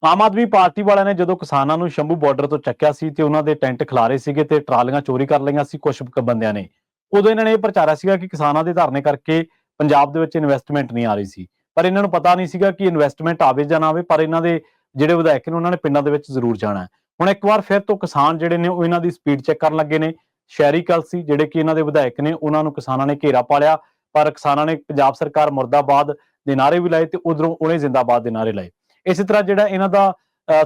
Aam Aadmi party ਵਾਲਿਆਂ ਨੇ ਜਦੋਂ ਕਿਸਾਨਾਂ ਨੂੰ ਸ਼ੰਭੂ ਬਾਰਡਰ ਤੋਂ ਚੱਕਿਆ ਸੀ ਤੇ ਉਹਨਾਂ ਦੇ ਟੈਂਟ ਖਿਲਾਰੇ ਸੀਗੇ ਤੇ ਟਰਾਲੀਆਂ ਚੋਰੀ ਕਰ ਲਈਆਂ ਸੀ ਕੁਝ ਬੰਦਿਆਂ ਨੇ, ਉਦੋਂ ਇਹਨਾਂ ਨੇ ਇਹ ਪ੍ਰਚਾਰਿਆ ਸੀਗਾ ਕਿ ਕਿਸਾਨਾਂ ਦੇ ਧਰਨੇ ਕਰਕੇ ਪੰਜਾਬ ਦੇ ਵਿੱਚ ਇਨਵੈਸਟਮੈਂਟ ਨਹੀਂ ਆ ਰਹੀ ਸੀ। ਪਰ ਇਹਨਾਂ ਨੂੰ ਪਤਾ ਨਹੀਂ ਸੀਗਾ ਕਿ ਇਨਵੈਸਟਮੈਂਟ ਆਵੇ ਜਾਂ ਨਾ ਆਵੇ, ਪਰ ਇਹਨਾਂ ਦੇ ਜਿਹੜੇ ਵਿਧਾਇਕ ਨੇ ਉਹਨਾਂ ਨੇ ਪਿੰਡਾਂ ਦੇ ਵਿੱਚ ਜ਼ਰੂਰ ਜਾਣਾ ਹੈ। ਹੁਣ ਇੱਕ ਵਾਰ ਫਿਰ ਤੋਂ ਕਿਸਾਨ ਜਿਹੜੇ ਨੇ ਉਹ ਇਹਨਾਂ ਦੀ ਸਪੀਡ ਚੈੱਕ ਕਰਨ ਲੱਗੇ ਨੇ। ਸ਼ਹਿਰੀ ਕਲਸੀ ਜਿਹੜੇ ਕਿ ਇਹਨਾਂ ਦੇ ਵਿਧਾਇਕ ਨੇ ਉਹਨਾਂ ਨੂੰ ਕਿਸਾਨਾਂ ਨੇ ਘੇਰਾ ਪਾ ਲਿਆ, ਪਰ ਕਿਸਾਨਾਂ ਨੇ ਪੰਜਾਬ ਸਰਕਾਰ ਮੁਰਦਾਬਾਦ ਦੇ ਨਾਅਰੇ ਵੀ ਲਾਏ ਤੇ ਉਧਰੋਂ ਉਹਨੇ ਜ਼ਿੰਦਾਬਾਦ ਦੇ ਨਾਅਰੇ ਲਾਏ। ਇਸੇ ਤਰ੍ਹਾਂ ਜਿਹੜਾ ਇਹਨਾਂ ਦਾ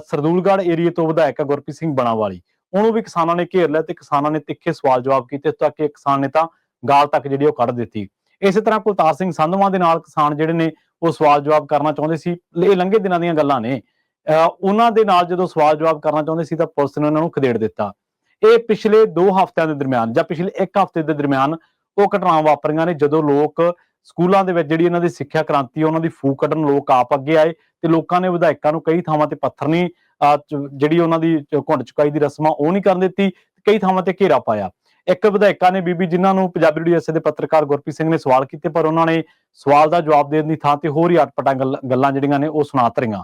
ਸਰਦੂਲਗੜ੍ਹ ਏਰੀਏ ਤੋਂ ਵਿਧਾਇਕ ਹੈ ਗੁਰਪ੍ਰੀਤ ਸਿੰਘ ਬਣਾਵਾਲੀ, ਉਹਨੂੰ ਵੀ ਕਿਸਾਨਾਂ ਨੇ ਘੇਰ ਲਿਆ ਤੇ ਕਿਸਾਨਾਂ ਨੇ ਤਿੱਖੇ ਸਵਾਲ ਜਵਾਬ ਕੀਤੇ, ਇੱਥੋਂ ਤੱਕ ਕਿ ਕਿਸਾਨ ਨੇ ਤਾਂ ਗਾਲ ਤੱਕ ਜਿਹੜੀ ਉਹ ਕੱਢ ਦਿੱਤੀ। ਇਸੇ ਤਰ੍ਹਾਂ ਕੁਲਤਾਰ ਸਿੰਘ ਸੰਧਵਾਂ ਦੇ ਨਾਲ ਕਿਸਾਨ ਜਿਹੜੇ ਨੇ ਉਹ ਸਵਾਲ ਜਵਾਬ ਕਰਨਾ ਚਾਹੁੰਦੇ ਸੀ। ਇਹ ਲੰਘੇ ਦਿਨਾਂ ਦੀਆਂ ਗੱਲਾਂ ਨੇ। ਉਹਨਾਂ ਦੇ ਨਾਲ ਜਦੋਂ ਸਵਾਲ ਜਵਾਬ ਕਰਨਾ ਚਾਹੁੰਦੇ ਸੀ ਤਾਂ ਪੁਲਿਸ ਨੇ ਉਹਨਾਂ ਨੂੰ ਖਦੇੜ ਦਿੱਤਾ। ਇਹ ਪਿਛਲੇ 2 ਹਫ਼ਤਿਆਂ ਦੇ ਦਰਮਿਆਨ ਜਾਂ ਪਿਛਲੇ 1 ਹਫ਼ਤੇ ਦੇ ਦਰਮਿਆਨ ਉਹ ਘਟਨਾਵਾਂ ਵਾਪਰੀਆਂ ਨੇ ਜਦੋਂ ਲੋਕ ਸਕੂਲਾਂ ਦੇ ਵਿੱਚ ਜਿਹੜੀ ਇਹਨਾਂ ਦੀ ਸਿੱਖਿਆ ਕ੍ਰਾਂਤੀ ਉਹਨਾਂ ਦੀ ਫੂਕ ਕੱਢਣ ਲੋਕ ਆਪ ਅੱਗੇ ਆਏ ਤੇ ਲੋਕਾਂ ਨੇ ਵਿਧਾਇਕਾਂ ਨੂੰ ਕਈ ਥਾਵਾਂ ਤੇ ਪੱਥਰ ਨਹੀਂ ਜਿਹੜੀ ਉਹਨਾਂ ਦੀ ਘੁੰਡ ਚੁਕਾਈ ਦੀ ਰਸਮ ਆ ਉਹ ਨਹੀਂ ਕਰਨ ਦਿੱਤੀ, ਕਈ ਥਾਵਾਂ ਤੇ ਘੇਰਾ ਪਾਇਆ। ਇੱਕ ਵਿਧਾਇਕਾਂ ਨੇ ਬੀਬੀ ਜਿਨ੍ਹਾਂ ਨੂੰ ਪੰਜਾਬੀ ਡੀਐਸਏ ਦੇ ਪੱਤਰਕਾਰ ਗੁਰਪ੍ਰੀਤ ਸਿੰਘ ਨੇ ਸਵਾਲ ਕੀਤੇ, ਪਰ ਉਹਨਾਂ ਨੇ ਸਵਾਲ ਦਾ ਜਵਾਬ ਦੇਣ ਦੀ ਥਾਂ ਤੇ ਹੋਰ ਹੀ ਅਟਪਟਾਂ ਗੱਲਾਂ ਜਿਹੜੀਆਂ ਨੇ ਉਹ ਸੁਣਾ ਧਰੀਆਂ।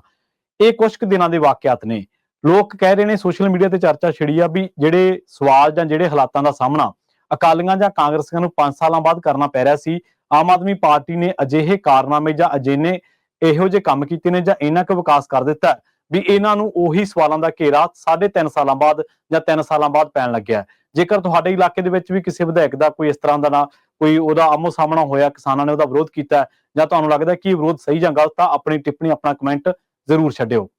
ਇਹ ਕੁਝ ਕੁ ਦਿਨਾਂ ਦੇ ਵਾਕਿਆਤ ਨੇ। ਲੋਕ ਕਹਿ ਰਹੇ ਨੇ, ਸੋਸ਼ਲ ਮੀਡੀਆ ਤੇ ਚਰਚਾ ਛਿੜੀ ਆ ਵੀ ਜਿਹੜੇ ਸਵਾਲ ਜਾਂ ਜਿਹੜੇ ਹਾਲਾਤਾਂ ਦਾ ਸਾਹਮਣਾ ਅਕਾਲੀਆਂ ਜਾਂ ਕਾਂਗਰਸੀਆਂ ਨੂੰ 5 ਸਾਲਾਂ ਬਾਅਦ ਕਰਨਾ ਪੈ ਰਿਹਾ ਸੀ, ਆਮ ਆਦਮੀ ਪਾਰਟੀ ਨੇ ਅਜਿਹੇ ਕਾਰਨਾਮੇ ਜਾਂ ਅਜਿਹੇ ਇਹੋ ਜਿਹੇ ਕੰਮ ਕੀਤੇ ਨੇ ਜਾਂ ਇੰਨਾ ਕੁ ਵਿਕਾਸ ਕਰ ਦਿੱਤਾ ਵੀ ਇਹਨਾਂ ਨੂੰ ਉਹੀ ਸਵਾਲਾਂ ਦਾ ਘੇਰਾ 3.5 ਸਾਲਾਂ ਬਾਅਦ ਜਾਂ 3 ਸਾਲਾਂ ਬਾਅਦ ਪੈਣ ਲੱਗਿਆ। ਜੇਕਰ ਤੁਹਾਡੇ ਇਲਾਕੇ ਦੇ ਵਿੱਚ ਵੀ ਕਿਸੇ ਵਿਧਾਇਕ ਦਾ ਕੋਈ ਇਸ ਤਰ੍ਹਾਂ ਦਾ ਨਾ ਕੋਈ ਉਹਦਾ ਆਮੋ ਸਾਹਮਣਾ ਹੋਇਆ, ਕਿਸਾਨਾਂ ਨੇ ਉਹਦਾ ਵਿਰੋਧ ਕੀਤਾ ਜਾਂ ਤੁਹਾਨੂੰ ਲੱਗਦਾ ਕਿ ਵਿਰੋਧ ਸਹੀ ਜਾਂ ਗਲਤ, ਤਾਂ ਆਪਣੀ ਟਿੱਪਣੀ ਆਪਣਾ ਕਮੈਂਟ ਜ਼ਰੂਰ ਛੱਡਿਓ।